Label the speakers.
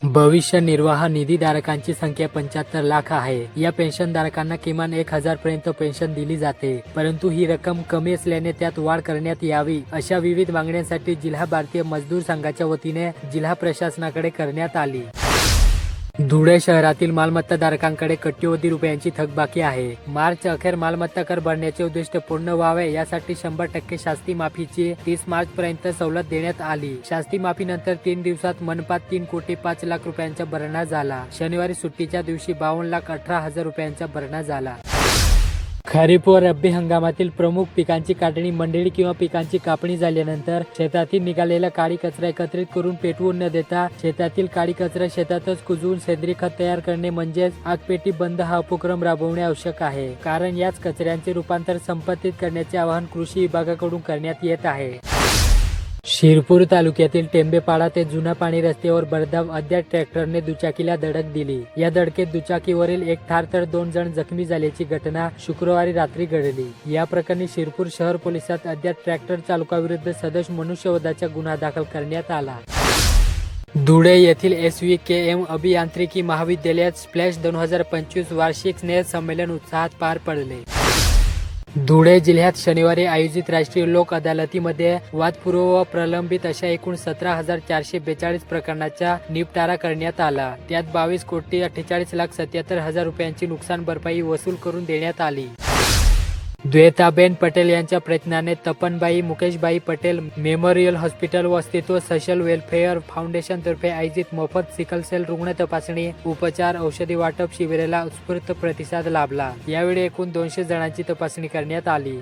Speaker 1: भविष्य निर्वाह निधीधारकांची संख्या 75 लाख आहे। या पेन्शनधारकांना किमान 1000 पर्यंत पेन्शन दिली जाते, परंतु ही रक्कम कमी असल्याने त्यात वाढ करण्यात यावी अशा विविध मागण्यांसाठी जिल्हा भारतीय मजदूर संघाच्या वतीने जिल्हा प्रशासनाकडे करण्यात आली। धुळे शहरातील मालमत्ताधारकांकडे कोट्यवधी रुपयांची थकबाकी आहे। मार्च अखेर मालमत्ता कर भरण्याचे उद्दिष्ट पूर्ण व्हावे यासाठी 100% शास्ती माफीची 30 मार्च पर्यंत सवलत देण्यात आली। शास्ती माफीनंतर 3 दिवसात मनपात 3,05,00,000 रुपयांचा भरणा झाला। शनिवारी सुट्टीच्या दिवशी 52,18,000 रुपयांचा भरणा झाला। खरीप व रब्बी हंगामातील प्रमुख पिकांची काढणी मंडळी किंवा पिकांची कापणी झाल्यानंतर शेतातील निघालेला काळी कचरा एकत्रित करून पेटवून न देता शेतातील काळी कचरा शेतातच कुजवून सेंद्रिय खत तयार करणे म्हणजेच आगपेटी बंद हा उपक्रम राबवणे आवश्यक आहे, कारण याच कचऱ्यांचे रूपांतर संपत्तीत करण्याचे आवाहन कृषी विभागाकडून करण्यात येत आहे। शिरपूर तालुक्यातील टेंबेपाडा ते जुना पाणी रस्त्यावर भरधाव अज्ञात ट्रॅक्टरने दुचाकीला धडक दिली। या धडकेत दुचाकीवरील एक ठार तर 2 जण जखमी झाल्याची घटना शुक्रवारी रात्री घडली। या प्रकरणी शिरपूर शहर पोलिसात अज्ञात ट्रॅक्टर चालकाविरुद्ध सदोष मनुष्यवधाचा गुन्हा दाखल करण्यात आला। धुळे येथील SVKM अभियांत्रिकी महाविद्यालयात स्प्लॅश 2025 वार्षिक स्नेह संमेलन उत्साहात पार पडले। धुळे जिल्ह्यात शनिवारी आयोजित राष्ट्रीय लोक अदालतीमध्ये वादपूर्व व प्रलंबित अशा एकूण 17,442 प्रकरणाचा निपटारा करण्यात आला। त्यात 22,48,77,000 रुपयांची नुकसान भरपाई वसूल करून देण्यात आली। द्वेताबेन पटेल यांच्या प्रयत्नाने तपनबाई मुकेशबाई पटेल मेमोरियल हॉस्पिटल व अस्तित्व सोशल वेलफेअर फाउंडेशन तर्फे आयोजित मोफत सिकल सेल रुग्ण तपासणी उपचार औषधी वाटप शिबिराला उत्स्फूर्त प्रतिसाद लाभला। यावेळी एकूण 200 जणांची तपासणी करण्यात आली।